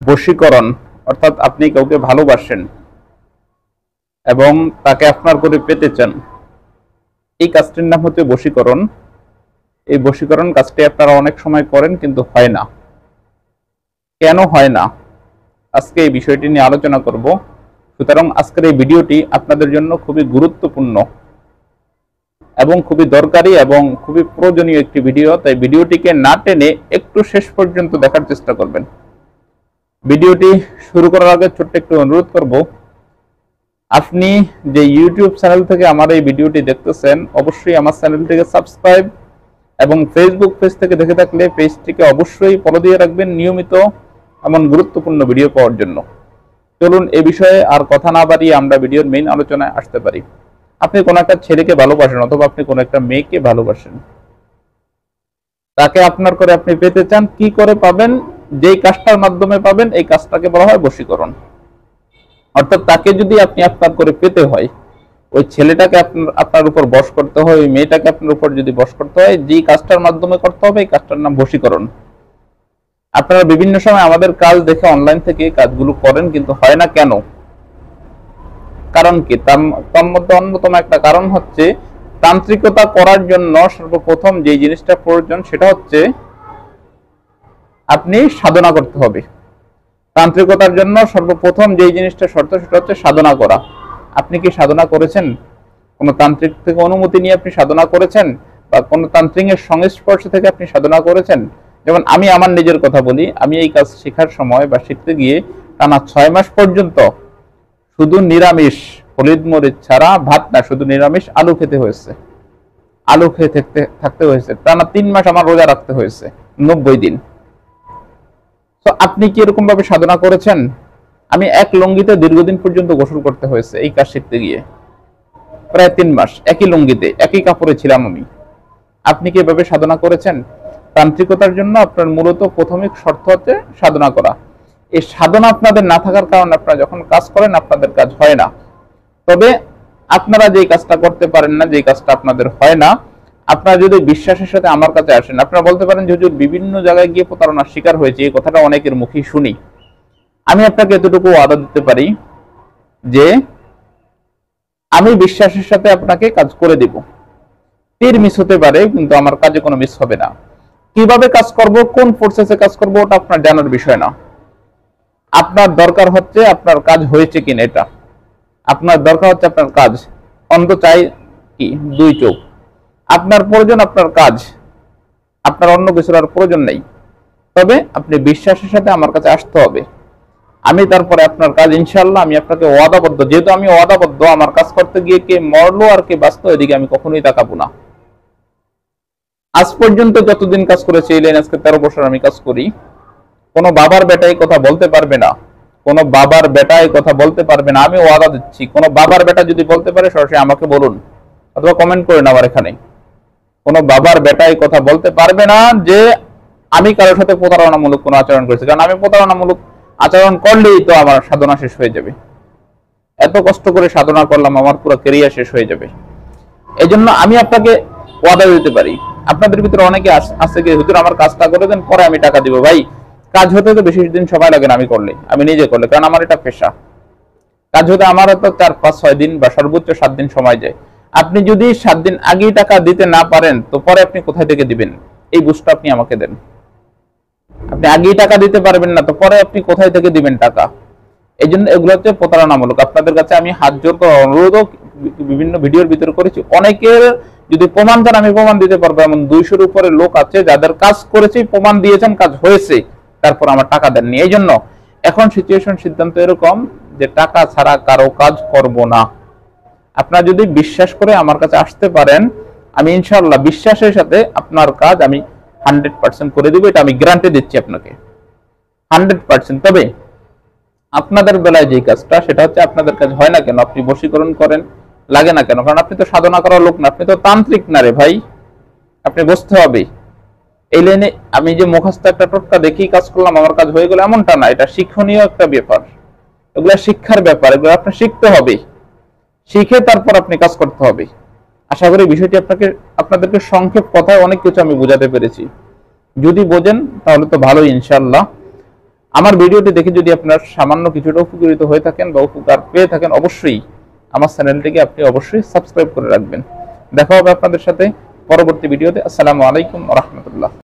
বশীকরণ, অর্থাৎ আপনি কাউকে ভালোবাসেন এবং তাকে আপনার করে পেতে চান, এই কাজটির নাম হচ্ছে বশীকরণ। এই বশীকরণ কাজটি আপনারা অনেক সময় করেন কিন্তু হয় না। কেন হয় না, আজকে এই বিষয়টি নিয়ে আলোচনা করব। সুতরাং আজকের এই ভিডিওটি আপনাদের জন্য খুবই গুরুত্বপূর্ণ এবং খুবই দরকারি এবং খুবই প্রয়োজনীয় একটি ভিডিও। তাই ভিডিওটিকে না টেনে একটু শেষ পর্যন্ত দেখার চেষ্টা করবেন। ভিডিওটি শুরু করার আগে ছোট্ট একটু অনুরোধ করব, আপনি যে ইউটিউব চ্যানেল থেকে আমার এই ভিডিওটি দেখতেছেন অবশ্যই আমার চ্যানেলটিকে সাবস্ক্রাইব এবং ফেসবুক পেজ থেকে দেখে থাকলে পেজটিকে অবশ্যই ফলো দিয়ে রাখবেন নিয়মিত এমন গুরুত্বপূর্ণ ভিডিও পাওয়ার জন্য। চলুন এ বিষয়ে আর কথা না বাড়িয়ে আমরা ভিডিওর মেইন আলোচনায় আসতে পারি। আপনি কোনো একটা ছেলেকে ভালোবাসেন অথবা আপনি কোনো একটা মেয়েকে ভালোবাসেন, তাকে আপনার করে আপনি পেতে চান। কি করে পাবেন? যেই কাজটার মাধ্যমে পাবেন এই কাজটাকে বলা হয় বশীকরণ। অর্থাৎ তাকে যদি আপনি আপনার করে পেতে হয়, ওই ছেলেটাকে আপনার উপর বশ করতে হয়, ওই মেয়েটাকে আপনার উপর যদি বশ করতে হয়, যেই কাজটার মাধ্যমে করতে হবে এই কাজটার নাম বশীকরণ। আপনারা বিভিন্ন সময় আমাদের কাজ দেখে অনলাইন থেকে কাজগুলো করেন কিন্তু হয় না কেন? কারণ কি? তার মধ্যে অন্যতম একটা কারণ হচ্ছে তান্ত্রিকতা করার জন্য সর্বপ্রথম যে জিনিসটা প্রয়োজন সেটা হচ্ছে আপনি সাধনা করতে হবে। তান্ত্রিকতার জন্য সর্বপ্রথম যে জিনিসটা শর্ত সেটা হচ্ছে সাধনা করা। আপনি কি সাধনা করেছেন? কোনো তান্ত্রিক থেকে অনুমতি নিয়ে আপনি সাধনা করেছেন বা কোনো তান্ত্রিকের সংস্পর্শ থেকে আপনি সাধনা করেছেন? যেমন আমি আমার নিজের কথা বলি, আমি এই কাজ শেখার সময় বা শিখতে গিয়ে টানা 6 মাস পর্যন্ত শুধু নিরামিষ, হলুদ মরিচ ছাড়া ভাত না, শুধু নিরামিষ আলু খেতে হয়েছে, আলু খেয়ে থাকতে হয়েছে। টানা 3 মাস আমার রোজা রাখতে হয়েছে, 90 দিন। তো আপনি কি এরকম ভাবে সাধনা করেছেন? আমি এক লুঙ্গিতে দীর্ঘদিন পর্যন্ত গোসল করতে হয়েছে এই কাজ শিখতে গিয়ে, প্রায় 3 মাস একই লুঙ্গিতে একই কাপড়ে ছিলাম আমি। আপনি কি এভাবে সাধনা করেছেন? তান্ত্রিকতার জন্য আপনার মূলত প্রাথমিক শর্ত হচ্ছে সাধনা করা। এই সাধনা আপনাদের না থাকার কারণে আপনারা যখন কাজ করেন আপনাদের কাজ হয় না। তবে আপনারা যে কাজটা করতে পারেন না, যে কাজটা আপনাদের হয় না, আপনারা যদি বিশ্বাসের সাথে আমার কাছে আসেন, আপনারা বলতে পারেন যে হুজুর বিভিন্ন জায়গায় গিয়ে প্রতারণার শিকার হয়েছে, এই কথাটা অনেকের মুখেই শুনি। আমি আপনাকে এতটুকু ওয়াদা দিতে পারি যে আমি বিশ্বাসের সাথে আপনাকে কাজ করে দিব। তীর মিস হতে পারে কিন্তু আমার কাজে কোনো মিস হবে না। কিভাবে কাজ করব, কোন প্রসেসে কাজ করব ওটা আপনার জানার বিষয় না। আপনার দরকার হচ্ছে আপনার কাজ হয়েছে কিনা, এটা আপনার দরকার হচ্ছে আপনার কাজ। অন্ধ চাই কি 2 চোখ। আপনার প্রয়োজন আপনার কাজ, আপনার অন্য কিছুর আর প্রয়োজন নেই। তবে আপনি বিশ্বাসের সাথে আমার কাছে আসতে হবে, আমি তারপরে আপনার কাজ ইনশাআল্লাহ আমি আপনাকে ওয়াদাবদ্ধ। যেহেতু আমি ওয়াদাবদ্ধ, আমার কাজ করতে গিয়ে কে মরলো আর কে বাঁচলো এদিকে আমি কখনোই তাকাবো না। আজ পর্যন্ত যতদিন কাজ করেছি, এই লাইন আজকে 13 বছর আমি কাজ করি, কোনো বাবার বেটা এই কথা বলতে পারবে না, কোনো বাবার বেটা এই কথা বলতে পারবে না। আমি ওয়াদা দিচ্ছি, কোনো বাবার বেটা যদি বলতে পারে সরাসরি আমাকে বলুন অথবা কমেন্ট করেন আমার এখানে। কোনো বাবার বেটা এই কথা বলতে পারবে না যে আমি কারোর সাথে প্রতারণামূলক কোনো আচরণ করেছি, কারণ আমি প্রতারণামূলক আচরণ করলেই তো আমার সাধনা শেষ হয়ে যাবে। এত কষ্ট করে সাধনা করলাম, আমার পুরো ক্যারিয়ার শেষ হয়ে যাবে। এই জন্য আমি আপনাকে ওয়াদা দিতে পারি। আপনাদের ভিতরে অনেকে আছে কি হুজুর আমার কাজটা করে দেন পরে আমি টাকা দিব। ভাই কাজ হতে তো বেশি দিন সময় লাগে না আমি করলে, আমি নিজে করলে, কারণ আমার এটা পেশা। কাজ হতে আমার তো 4, 5, 6 দিন বা সর্বোচ্চ 7 দিন সময় যায়। আপনি যদি 7 দিন আগেই টাকা দিতে না পারেন তো পরে আপনি কোথায় থেকে দিবেন? এই বুঝটা আপনি আমাকে দেন। আপনি আগেই টাকা দিতে পারবেন না তো পরে আপনি কোথায় থেকে দিবেন টাকা? এই জন্য এগুলো হচ্ছে প্রতারণামূলক। আপনাদের কাছে আমি হাত জোর করে অনুরোধও বিভিন্ন ভিডিওর ভিতরে করেছি। অনেকের যদি প্রমাণ চান আমি প্রমাণ দিতে পারবো। এমন 200-এর উপরে লোক আছে যাদের কাজ করেছি, প্রমাণ দিয়েছেন, কাজ হয়েছে, তারপর আমার টাকা দেননি। এই জন্য এখন সিদ্ধান্ত এরকম যে টাকা ছাড়া কারো কাজ করব না। আপনারা যদি বিশ্বাস করে আমার কাছে আসতে পারেন, আমি ইনশাআল্লাহ বিশ্বাসের সাথে আপনার কাজ আমি 100% করে দিব। এটা আমি গ্যারান্টি দিচ্ছি আপনাকে 100%। তবে আপনাদের বেলায় যে কাজটা সেটা হচ্ছে আপনাদের কাজ হয় না কেন, আপনি বশীকরণ করেন লাগে না কেন? কারণ আপনি তো সাধনা করার লোক না, আপনি তো তান্ত্রিক না রে ভাই। আপনি বুঝতে হবে এই লাইনে আমি যে মুখস্থ একটা টোটকা দেখেই কাজ করলাম আমার কাজ হয়ে গেল এমনটা না। এটা শিক্ষণীয় একটা ব্যাপার, এগুলো শিক্ষার ব্যাপার, এগুলো আপনার শিখতে হবে, শিখে তারপর আপনি কাজ করতে হবে। আশা করি বিষয়টি আপনাদেরকে সংক্ষেপ কথায় অনেক কিছু আমি বোঝাতে পেরেছি। যদি বোঝেন তাহলে তো ভালোই ইনশাআল্লাহ। আমার ভিডিওটি দেখে যদি আপনার সামান্য কিছুটা উপকৃত হয়ে থাকেন বা উপকার পেয়ে থাকেন, অবশ্যই আমার চ্যানেলটিকে আপনি অবশ্যই সাবস্ক্রাইব করে রাখবেন। দেখা হবে আপনাদের সাথে পরবর্তী ভিডিওতে। আসসালামু আলাইকুম ওয়া রাহমাতুল্লাহ।